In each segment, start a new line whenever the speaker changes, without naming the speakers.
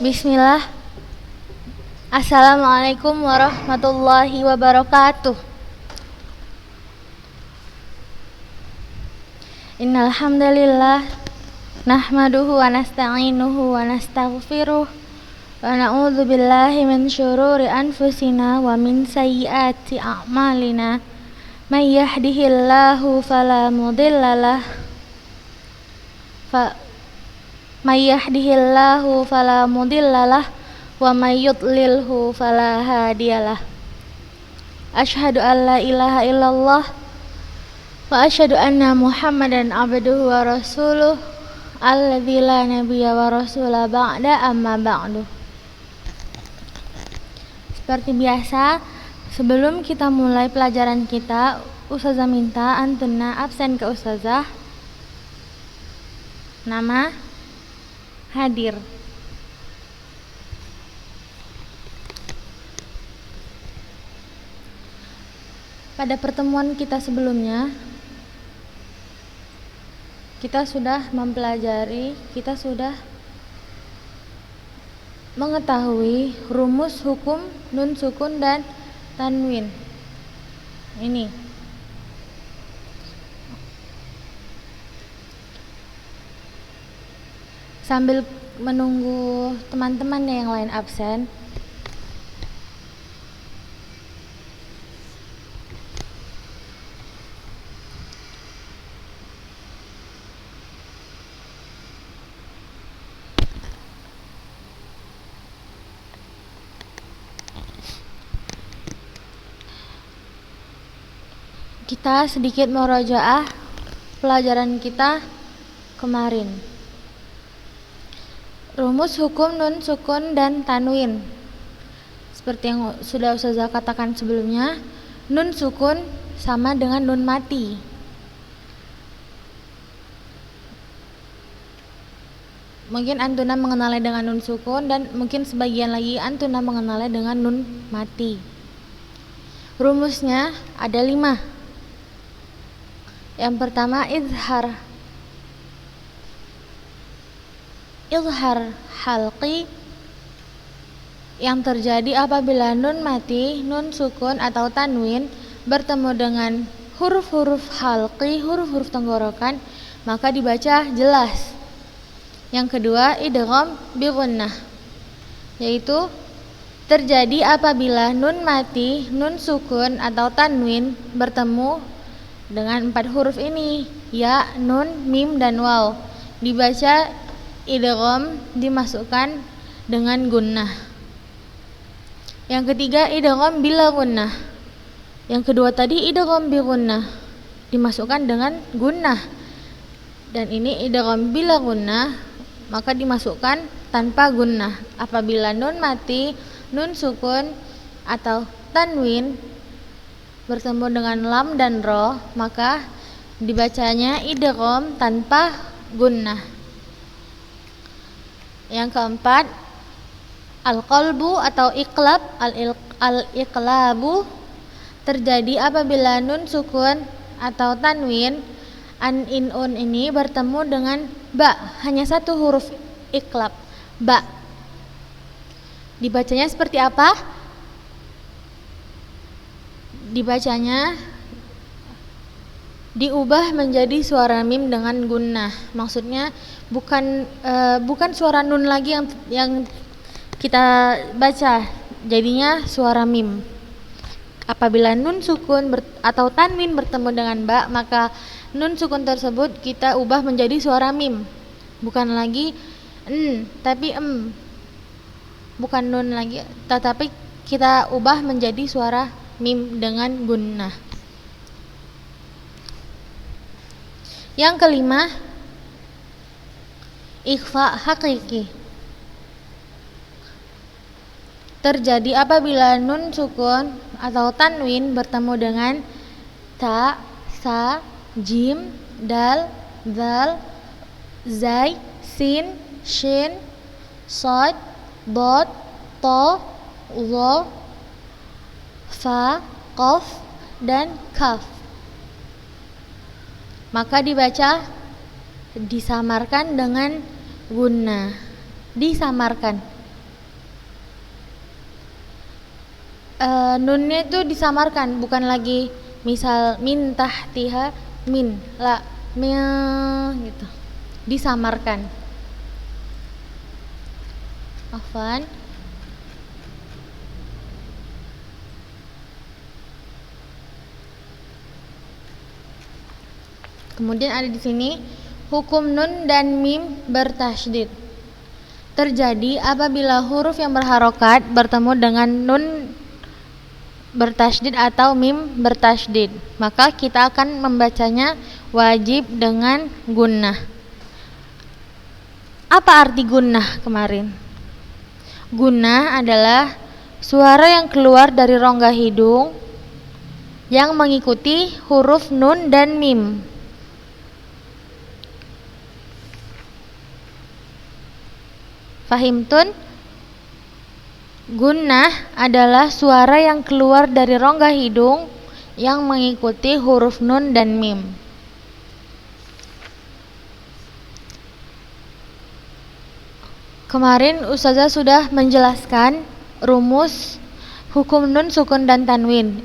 Bismillah. Assalamualaikum warahmatullahi wabarakatuh. Innal hamdalillah nahmaduhu wa nasta'inuhu wa nastaghfiruh wa na'udzu billahi min syururi anfusina wa min sayyiati a'malina. May yahdihillahu fala mudhillalah may yahdihillahu fala mudhillalah wa may yudlilhu fala hadiyalah. Asyhadu an la ilaha illallah wa asyhadu anna Muhammadan abduhu wa rasuluh alladzi la nabiyya wa rasula ba'da amma ba'du. Seperti biasa, sebelum kita mulai pelajaran kita, Ustazah minta antuna absen ke Ustazah. Nama hadir. Pada pertemuan kita sebelumnya, kita sudah mempelajari, kita sudah mengetahui rumus hukum nun sukun dan tanwin. Ini sambil menunggu teman-teman yang lain absen, kita sedikit murajaah pelajaran kita kemarin. Rumus hukum nun sukun dan tanwin. Seperti yang sudah Ustazah katakan sebelumnya, nun sukun sama dengan nun mati. Mungkin antuna mengenalnya dengan nun sukun dan mungkin sebagian lagi antuna mengenalnya dengan nun mati. Rumusnya ada 5. Yang pertama izhar halqi, yang terjadi apabila nun mati, nun sukun atau tanwin bertemu dengan huruf-huruf halqi, huruf-huruf tenggorokan, maka dibaca jelas. Yang kedua idgham bi gunnah, yaitu terjadi apabila nun mati, nun sukun atau tanwin bertemu dengan 4 huruf ini, ya, nun, mim, dan waw, dibaca idgham, dimasukkan dengan gunnah. Yang ketiga idgham bila gunnah. Yang kedua tadi idgham bi gunnah, dimasukkan dengan gunnah. Dan ini idgham bila gunnah, maka dimasukkan tanpa gunnah. Apabila nun mati, nun sukun atau tanwin bertemu dengan lam dan ro, maka dibacanya idgham tanpa gunnah. Yang keempat al-qalbu atau iqlab, al-iqlabu terjadi apabila nun sukun atau tanwin an, in, un ini bertemu dengan ba, hanya 1 huruf iqlab, ba. Dibacanya seperti apa? Dibacanya diubah menjadi suara mim dengan gunnah. Maksudnya bukan suara nun lagi yang kita baca, jadinya suara mim. Apabila nun sukun atau tanwin bertemu dengan ba, maka nun sukun tersebut kita ubah menjadi suara mim. Bukan lagi n, tapi bukan nun lagi, tetapi kita ubah menjadi suara mim dengan gunnah. Yang kelima ikhfa hakiki, terjadi apabila nun sukun atau tanwin bertemu dengan ta, sa, jim, dal, zal, zai, sin, shin, sad, dot, to, zo, fa, qaf, dan kaf. Maka dibaca disamarkan dengan gunnah. Disamarkan. nunnya itu disamarkan, bukan lagi misal min tahtiha min la min gitu, disamarkan. Afwan. Kemudian ada di sini hukum nun dan mim bertasydid. Terjadi apabila huruf yang berharokat bertemu dengan nun bertasydid atau mim bertasydid, maka kita akan membacanya wajib dengan gunnah. Apa arti gunnah kemarin? Gunnah adalah suara yang keluar dari rongga hidung yang mengikuti huruf nun dan mim. Fahimtun? Gunnah adalah suara yang keluar dari rongga hidung yang mengikuti huruf nun dan mim. Kemarin Ustazah sudah menjelaskan rumus hukum nun, sukun, dan tanwin.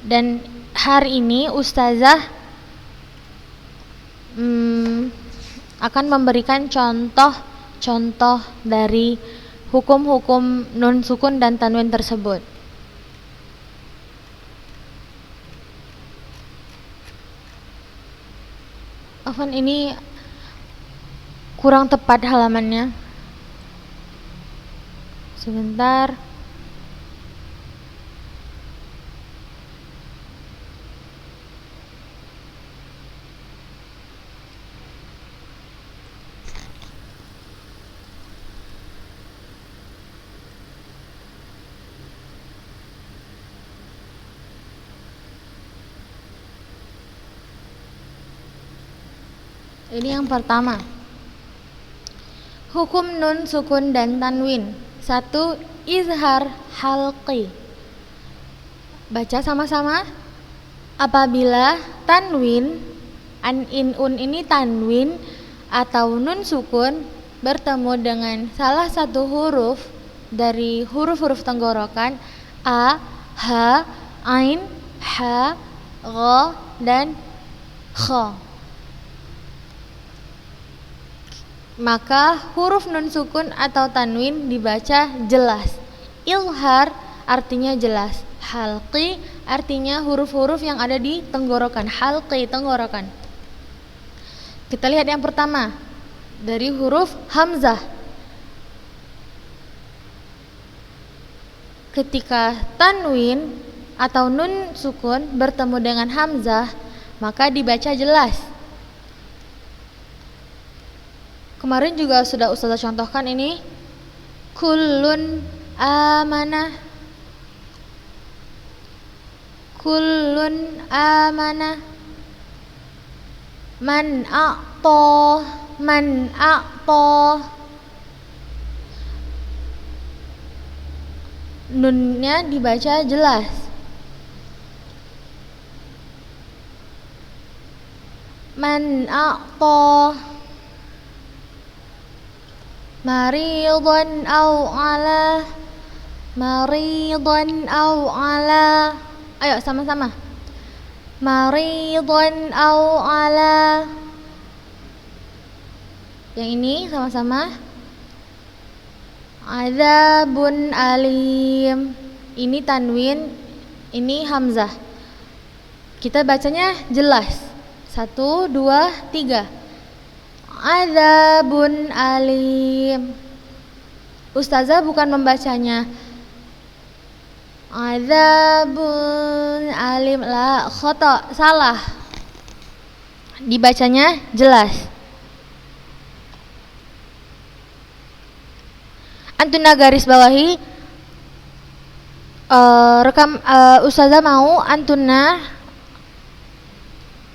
Dan hari ini Ustazah akan memberikan contoh dari hukum-hukum nun, sukun, dan tanwin tersebut. Afwan, ini kurang tepat halamannya. Sebentar. Ini yang pertama. Hukum nun, sukun, dan tanwin. 1. Izhar halqi. Baca sama-sama. Apabila tanwin, an, in, un ini tanwin atau nun sukun bertemu dengan salah satu huruf dari huruf-huruf tenggorokan a, ha, ain, ha, gha, dan kha, maka huruf nun sukun atau tanwin dibaca jelas. Ilhar artinya jelas. Halqi artinya huruf-huruf yang ada di tenggorokan. Halqi, tenggorokan. Kita lihat yang pertama, dari huruf hamzah. Ketika tanwin atau nun sukun bertemu dengan hamzah, maka dibaca jelas. Kemarin juga sudah Ustazah contohkan ini. Kullun amanah. Kullun amanah. Man a'ta. Man a'ta. Nunnya dibaca jelas. Man a'ta. Maridan au ala. Maridan au ala. Ayo sama-sama. Maridan au ala. Yang ini sama-sama. Adzabun alim. Ini tanwin, ini hamzah. Kita bacanya jelas. 1, 2, 3. Adzabun alim. Ustazah bukan membacanya adzabun alim, la, khata, salah. Dibacanya jelas. Antuna garis bawahi, Ustazah mau antuna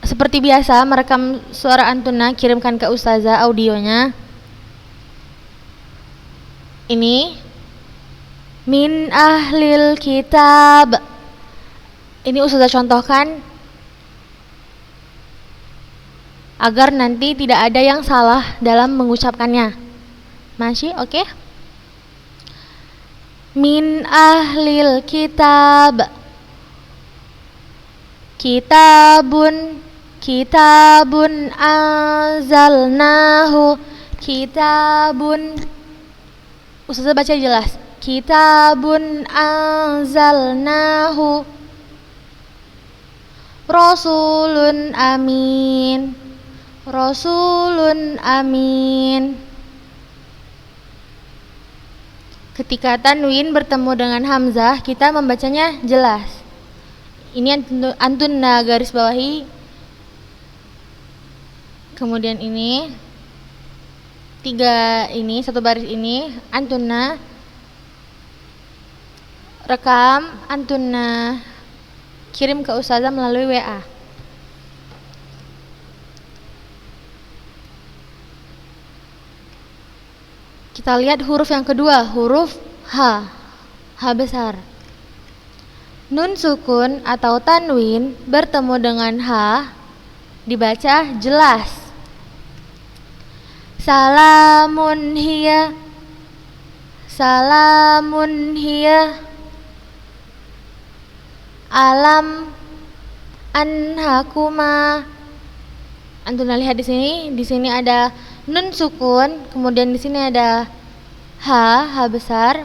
seperti biasa merekam suara antuna, kirimkan ke Ustazah audionya. Ini min ahlil kitab. Ini Ustazah contohkan agar nanti tidak ada yang salah dalam mengucapkannya. Masih oke? min ahlil kitab. Kitabun, kitabun anzalnahu. Kitabun, Ustazah baca jelas. Kitabun anzalnahu. Rasulun amin. Rasulun amin. Ketika tanwin bertemu dengan hamzah, kita membacanya jelas. Ini antunna garis bawahi. Kemudian ini 3 ini, 1 baris ini antunna. Rekam antunna, kirim ke ustazah melalui WA. Kita lihat huruf yang kedua, huruf H. H besar. Nun sukun atau tanwin bertemu dengan H dibaca jelas. Salamun hiya. Salamun hiya. Alam anhakuma. Antum lihat di sini ada nun sukun, kemudian di sini ada H besar.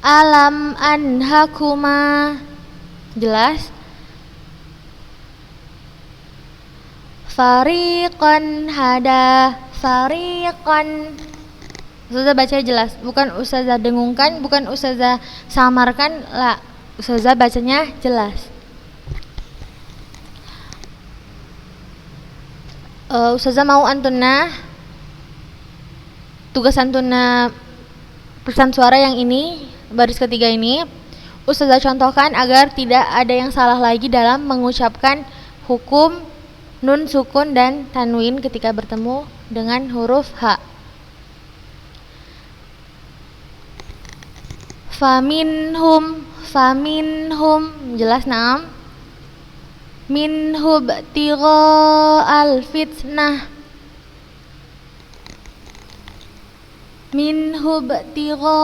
Alam anhakuma, jelas. Fariqan hada. Fariqan, Ustazah baca jelas, bukan Ustazah dengungkan, bukan Ustazah samarkan, lah. Ustazah bacanya jelas. Ustazah mau antunna, tugas antunna pesan suara yang ini, baris ketiga ini, Ustazah contohkan agar tidak ada yang salah lagi dalam mengucapkan hukum nun sukun dan tanwin ketika bertemu dengan huruf H. Faminhum, faminhum, jelas naam. Minhub tigha al-fitnah. Minhub tigha,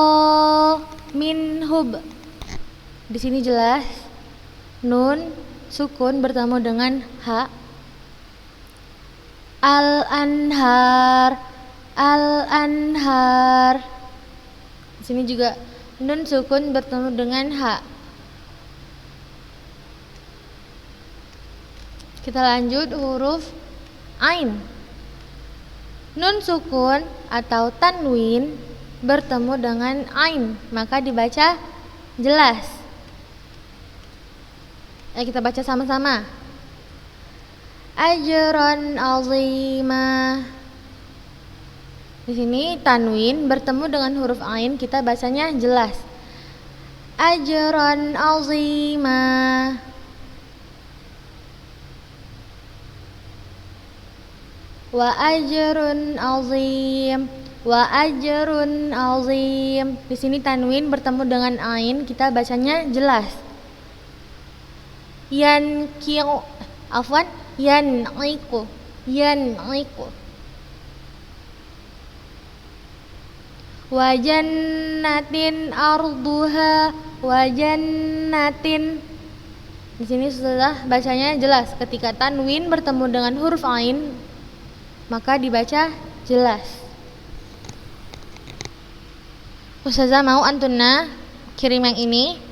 minhub. Di sini jelas nun sukun bertemu dengan H. Al-anhar, al-anhar. Di sini juga nun sukun bertemu dengan H. Kita lanjut huruf Ain. Nun sukun atau tanwin bertemu dengan Ain, maka dibaca jelas. Kita baca sama-sama. Ajran azima. Di sini tanwin bertemu dengan huruf Ain, kita bacanya jelas. Ajran azima. Wa ajrun azim. Wa ajrun azim. Di sini tanwin bertemu dengan ain, kita bacanya jelas. Yanqiu, afwan, yanqiu, yanqiu. Wa jannatin arduha, wa jannatin. Di sini sudah bacanya jelas. Ketika tanwin bertemu dengan huruf ain, maka dibaca jelas. Ustazah mau antunna kirim yang ini.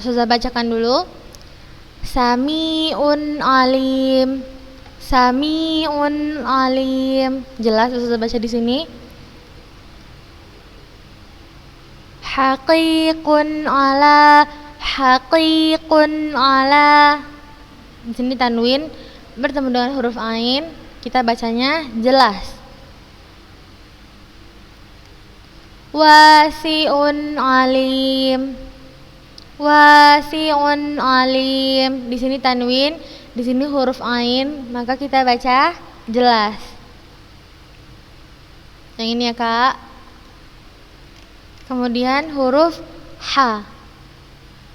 Ustazah bacakan dulu. Sami'un alim. Sami'un alim. Jelas Ustazah baca di sini. Haqiqun ala. Haqiqun ala. Di sini tanwin bertemu dengan huruf ain, kita bacanya jelas. Wasi'un alim. Wasi'un alim. Di sini tanwin, di sini huruf ain, maka kita baca jelas. Yang ini ya, Kak. Kemudian huruf H.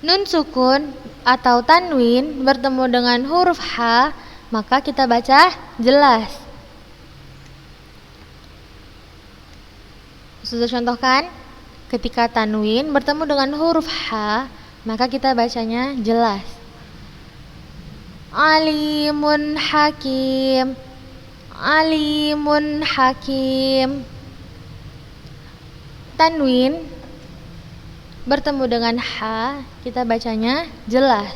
Nun sukun atau tanwin bertemu dengan huruf H, maka kita baca jelas. Sudah contohkan, ketika tanwin bertemu dengan huruf H, maka kita bacanya jelas. Alimun hakim, alimun hakim. Tanwin bertemu dengan H, kita bacanya jelas.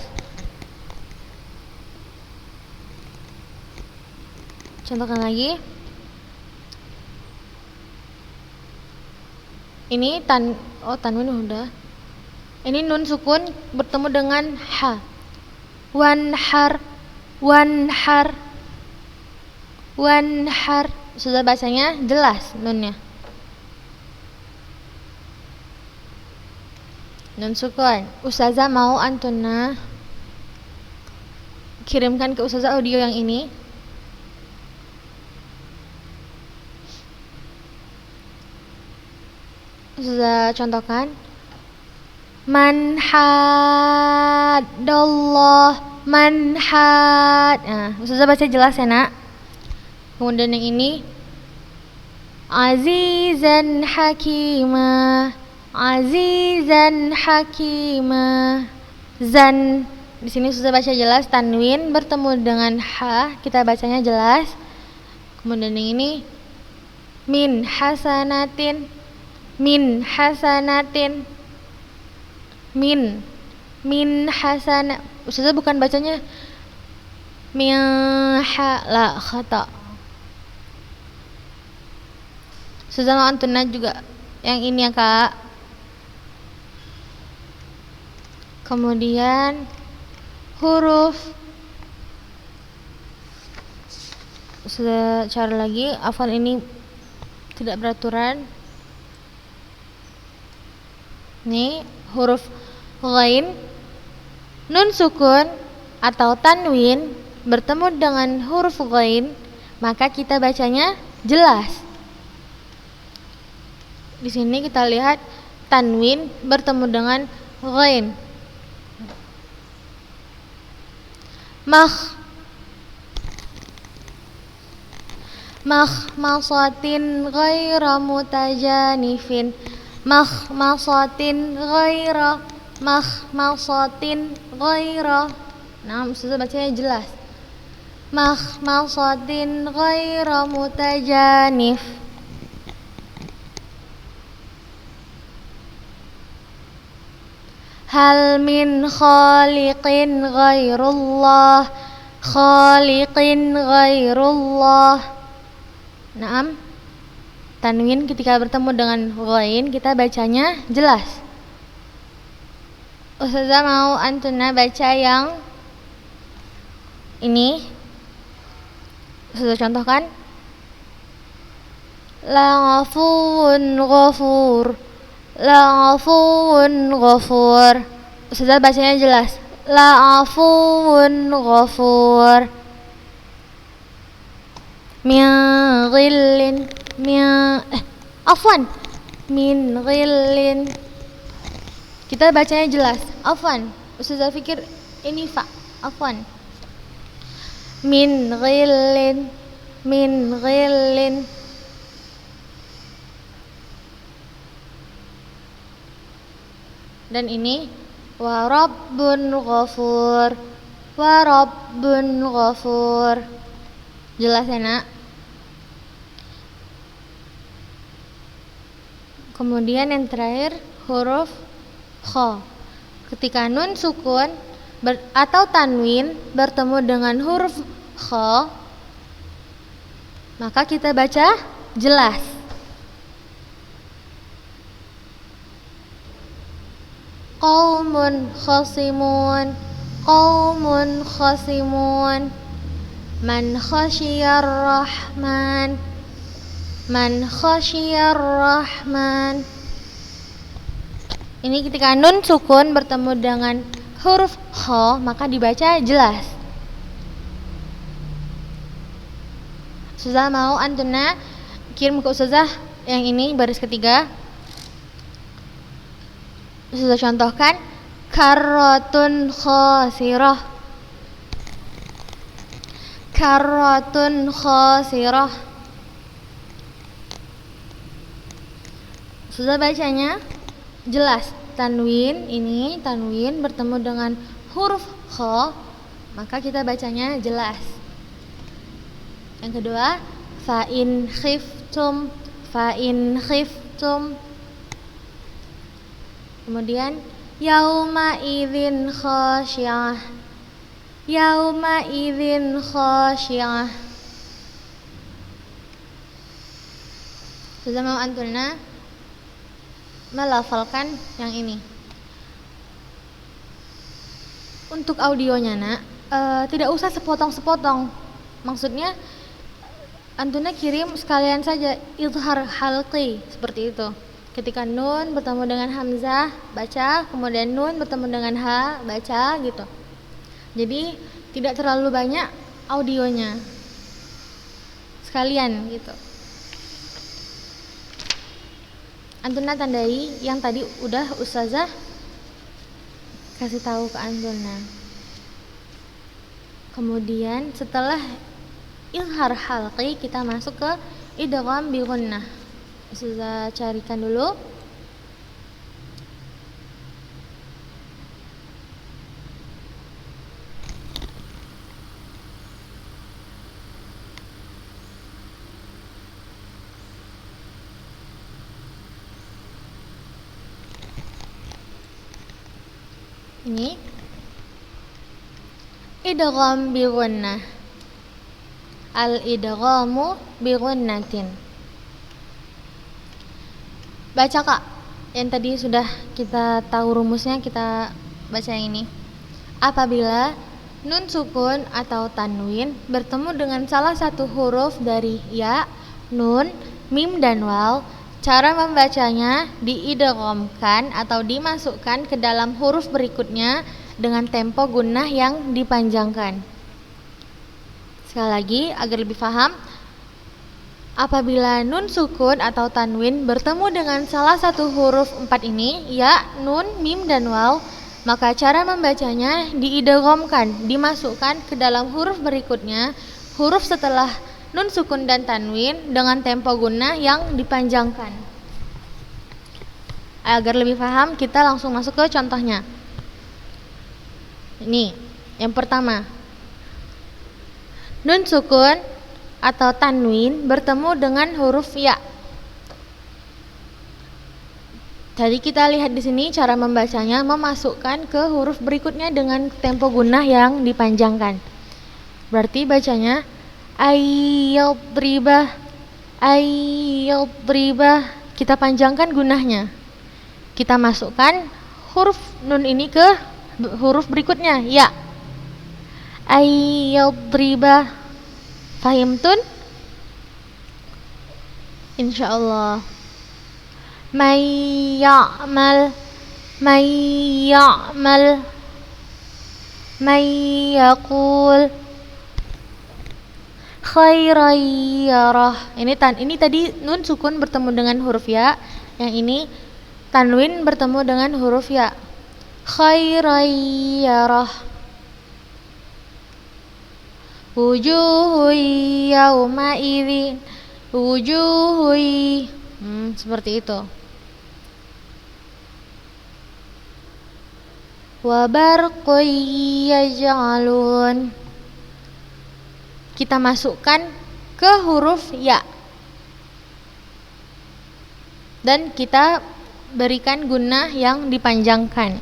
Contohkan lagi. Ini tanwin udah. Ini nun sukun bertemu dengan H. Wanhar, wanhar, wanhar. Sudah bacanya jelas nunnya. Nun sukun. Ustazah mau antuna kirimkan ke Ustazah audio yang ini. Sudah contohkan. Man haddallah, man had. Nah, Ustazah baca jelas ya, Nak. Kemudian yang ini azizan hakima, azizan hakima. Zan. Di sini Ustazah baca jelas, tanwin bertemu dengan H, kita bacanya jelas. Kemudian yang ini min hasanatin, min hasanatin, min hasana. Ustazah bukan bacanya min la khata. Ustazah mau antuna juga yang ini ya, Kak. Kemudian huruf, sudah cara lagi. Afwan, ini tidak beraturan. Nih, huruf ghain, nun sukun atau tanwin bertemu dengan huruf ghain, maka kita bacanya jelas. Di sini kita lihat tanwin bertemu dengan ghain. Makhmasatin ghaira mutajanifin, makhmasatin ghaira, makhmasatin ghaira. Nah, Ustazah bacanya jelas. Makhmasatin ghaira mutajanif. Hal min khaliqin ghairullah, khaliqin ghairullah. Naam. Tanwin ketika bertemu dengan ghain kita bacanya jelas. Ustazah mau antuna baca yang ini. Sudah contohkan. La ghafuun ghafur, la ghafuun ghafur. Ustazah bacanya jelas. La ghafuun ghafur. Min ghillin, afwan, min ghillin. Kita bacanya jelas. Afwan, Ustazah pikir ini fa. Afwan. Min ghillin, min ghillin. Dan ini wa rabbun ghafur, wa rabbun ghafur. Jelas ya, Nak? Kemudian yang terakhir huruf kha. Ketika nun sukun atau tanwin bertemu dengan huruf kha, maka kita baca jelas. Qaumun khasimun, qaumun khasimun. Man khasyiyar rahman, man khasyiyar rahman. Ini ketika nun sukun bertemu dengan huruf kha, maka dibaca jelas. Ustazah mau antuna kirim ke Ustazah yang ini baris ketiga. Ustazah contohkan karratun khasirah, karratun khasirah. Sudah bacanya? Jelas. Tanwin ini, tanwin bertemu dengan huruf kha, maka kita bacanya jelas. Yang kedua, fa in khiftum, fa in khiftum. Kemudian yauma idzin khasyiah, yauma idzin khasyiah. Sudah mau antuna melafalkan yang ini. Untuk audionya nak, tidak usah sepotong-sepotong. Maksudnya antuna kirim sekalian saja izhar halqi seperti itu. Ketika nun bertemu dengan hamzah baca, kemudian nun bertemu dengan ha baca gitu. Jadi tidak terlalu banyak audionya. Sekalian gitu. Antuna tandai yang tadi udah ustazah kasih tahu ke antuna. Kemudian setelah izhar halqi kita masuk ke idgham bi gunnah. Ustazah carikan dulu. Ini idgham bi gunnah. Al-idghamu bi gunnatin. Baca Kak. Yang tadi sudah kita tahu rumusnya, kita baca yang ini. Apabila nun sukun atau tanwin bertemu dengan salah satu huruf dari ya, nun, mim dan waw, cara membacanya diidghamkan atau dimasukkan ke dalam huruf berikutnya dengan tempo gunnah yang dipanjangkan. Sekali lagi agar lebih paham, apabila nun sukun atau tanwin bertemu dengan salah satu huruf 4 ini, ya, nun, mim dan waw, maka cara membacanya diidghamkan, dimasukkan ke dalam huruf berikutnya, huruf setelah nun sukun dan tanwin dengan tempo gunnah yang dipanjangkan. Agar lebih paham, kita langsung masuk ke contohnya. Ini yang pertama, nun sukun atau tanwin bertemu dengan huruf ya. Tadi kita lihat di sini cara membacanya, memasukkan ke huruf berikutnya dengan tempo gunnah yang dipanjangkan. Berarti bacanya ayyadribah, ayyadribah. Kita panjangkan gunnahnya. Kita masukkan huruf nun ini ke huruf berikutnya, ya. Ayyadribah. Fahimtun? Insyaallah. May ya'mal, may ya'mal, may yaqul khairan yarah. Ini tadi nun sukun bertemu dengan huruf ya. Yang ini tanwin bertemu dengan huruf ya. Khairan yarah. Wujuhu yauma idzin, wujuhu, seperti itu. Wa barqun yaj'alun. Kita masukkan ke huruf ya. Dan kita berikan gunnah yang dipanjangkan.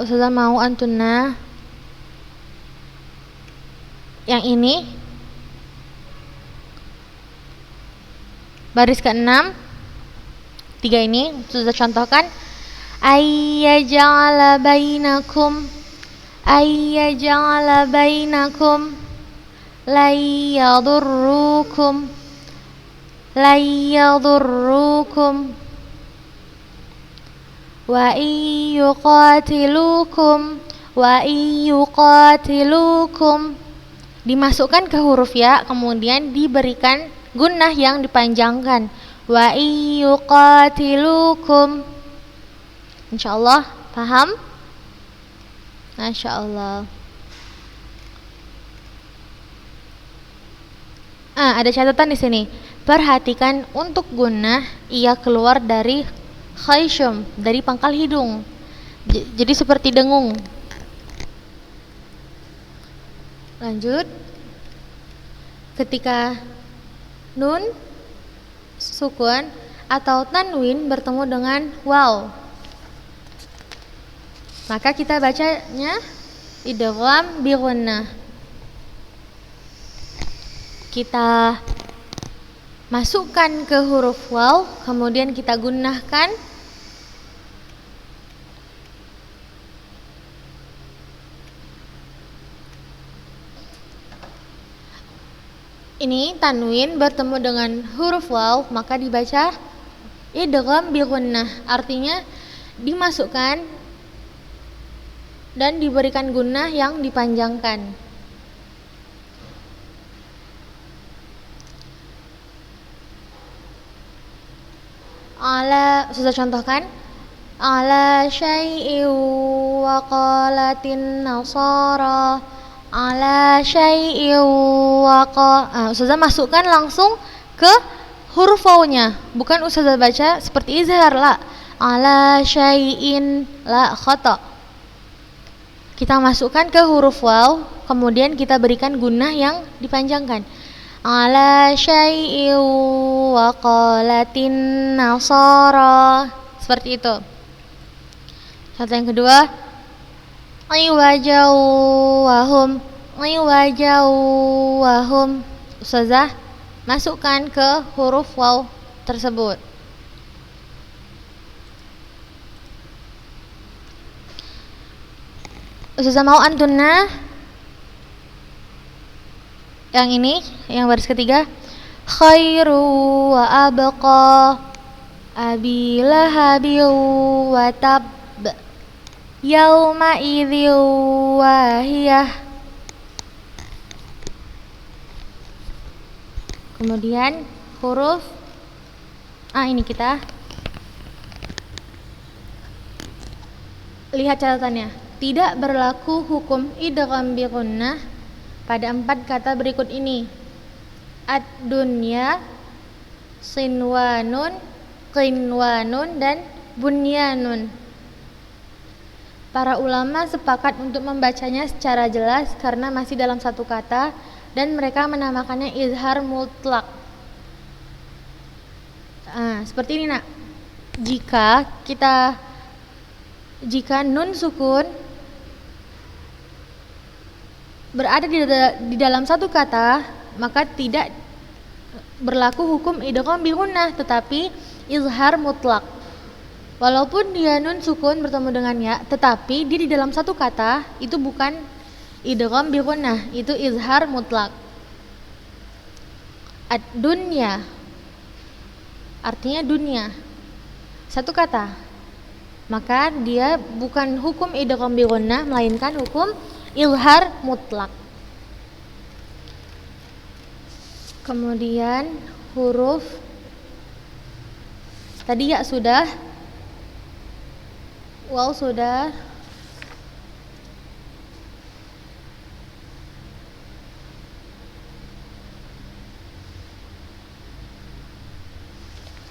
Ustazah mau antuna yang ini baris ke-6, 3 ini sudah contohkan. Ayyaj'ala bainakum, ayyaj'ala bainakum layyadurrukum, layyadurrukum wa iyyuqatilukum, wa iyyuqatilukum. Dimasukkan ke huruf ya, kemudian diberikan gunnah yang dipanjangkan. Wa iyyuqatilukum. Insyaallah paham? Masyaallah. Ada catatan di sini. Perhatikan untuk gunnah ia keluar dari khayshum, dari pangkal hidung. Jadi seperti dengung. Lanjut. Ketika nun sukun atau tanwin bertemu dengan waw, maka kita bacanya idgham bi gunnah. Kita masukkan ke huruf waw, kemudian kita gunnahkan. Ini tanwin bertemu dengan huruf waw, maka dibaca idgham bi gunnah. Artinya dimasukkan dan diberikan gunnah yang dipanjangkan. Ala, sudah contohkan? Ala syai'in wa qalatin nasara. Ala syai'in wa Ustazah masukkan langsung ke huruf waw-nya, bukan Ustazah baca seperti izhar, la. Ala syai'in, la, khata. Kita masukkan ke huruf waw, kemudian kita berikan gunnah yang dipanjangkan. Ala syai'in wa qalatin nasara. Seperti itu. Contoh yang kedua, iwajau wahum. Iwajau wahum. Ustazah masukkan ke huruf waw tersebut. Ustazah mau antunna yang ini, yang baris ketiga, khairu wa abqa abi lahabi wa tab yauma idzi wahiyah. Kemudian huruf ini kita lihat catatannya. Tidak berlaku hukum idgham bi gunnah pada 4 kata berikut ini: ad-dunya, sinwanun, qinwanun, dan bunyanun. Para ulama sepakat untuk membacanya secara jelas karena masih dalam satu kata, dan mereka menamakannya izhar mutlak. Seperti ini, nak. Jika nun sukun berada di dalam satu kata, maka tidak berlaku hukum idgham bi gunnah, tetapi izhar mutlak. Walaupun dia nun sukun bertemu dengan ya, tetapi dia di dalam satu kata, itu bukan idgham bi gunnah, itu izhar mutlak. Ad-dunya artinya dunia, satu kata, maka dia bukan hukum idgham bi gunnah, melainkan hukum izhar mutlak. Kemudian huruf tadi ya sudah, waw sudah,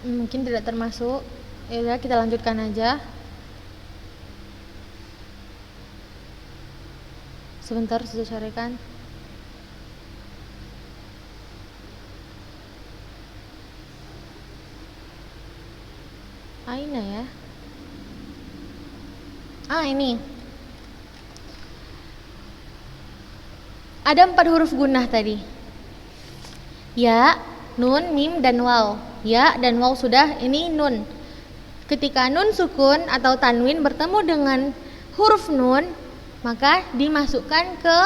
mungkin tidak termasuk. Ya udah, kita lanjutkan aja. Sebentar, sudah carikan. Aina ya. Ini. Ada 4 huruf gunnah tadi. Ya, nun, mim, dan waw. Ya dan waw sudah, ini nun. Ketika nun sukun atau tanwin bertemu dengan huruf nun, maka dimasukkan ke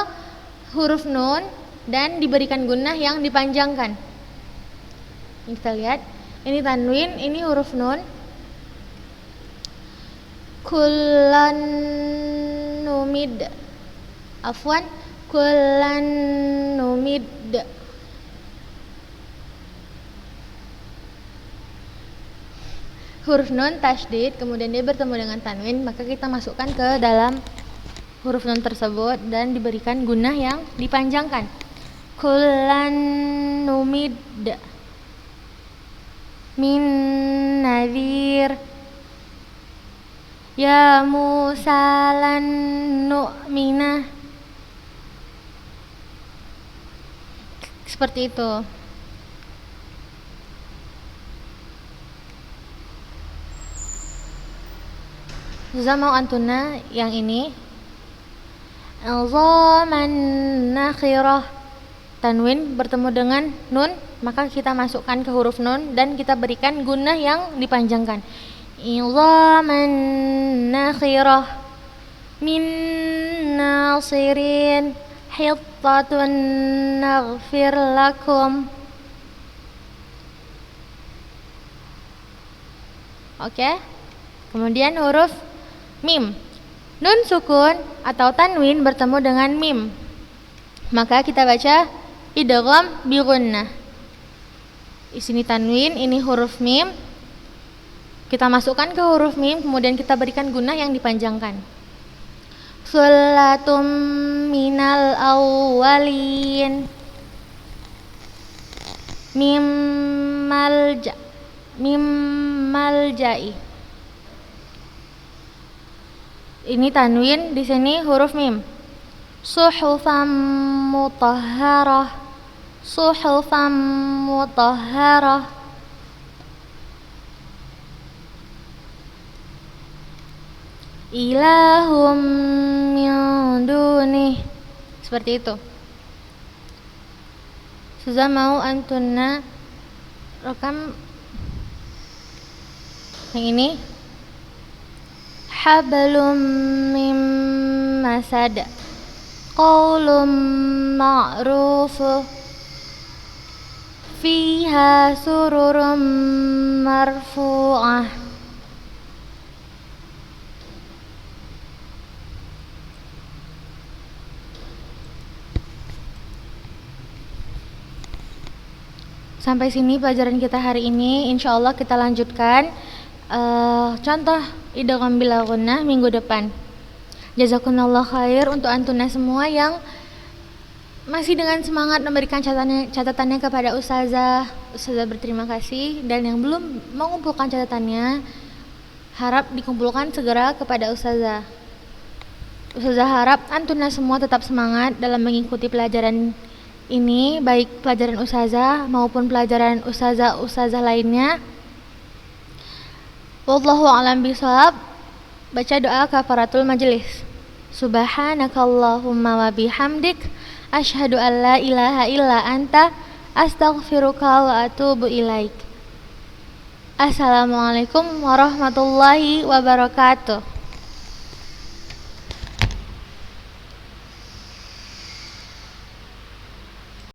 huruf nun dan diberikan gunnah yang dipanjangkan. Ini kita lihat, ini tanwin, ini huruf nun. Kullan numid, afwan, kullan numid. Huruf nun tasydid, kemudian dia bertemu dengan tanwin, maka kita masukkan ke dalam huruf nun tersebut dan diberikan gunnah yang dipanjangkan. Kullan numid. min nadhir. Ya Musa lan nu'mina. Seperti itu. Zuza mau antuna yang ini. Alzaman nakhirah. Tanwin bertemu dengan nun, maka kita masukkan ke huruf nun dan kita berikan gunnah yang dipanjangkan. Alzaman nakhirah. Min nasirin. Hittatun naghfir lakum. Oke. Kemudian huruf mim. Nun sukun atau tanwin bertemu dengan mim, maka kita baca idgham bi gunnah. Di sini tanwin, ini huruf mim. Kita masukkan ke huruf mim, kemudian kita berikan gunnah yang dipanjangkan. Sulatum minal awwalin. Mimmal ja'i. Ini tanwin, di sini huruf mim. Suhufam mutahharah. Suhufam mutahharah. Ilahum min dunih. Seperti itu. Suza mau antunna rekam yang ini. Hablum mim masad. Qaulum ma'ruf. Fiha sururum marfu'ah. Sampai sini pelajaran kita hari ini. Insya Allah kita lanjutkan contoh idgham bila gunnah minggu depan. Jazakumullah khair untuk antuna semua yang masih dengan semangat memberikan catatannya kepada Ustazah. Ustazah berterima kasih, dan yang belum mengumpulkan catatannya harap dikumpulkan segera kepada Ustazah. Ustazah harap antuna semua tetap semangat dalam mengikuti pelajaran ini, baik pelajaran Ustazah maupun pelajaran Ustazah lainnya. Wallahu a'lam bishawab. Baca doa kafaratul majelis. Subhanakallahumma wa bihamdik, asyhadu an la ilaha illa anta, astaghfiruka wa atubu ilaik. Assalamualaikum warahmatullahi wabarakatuh.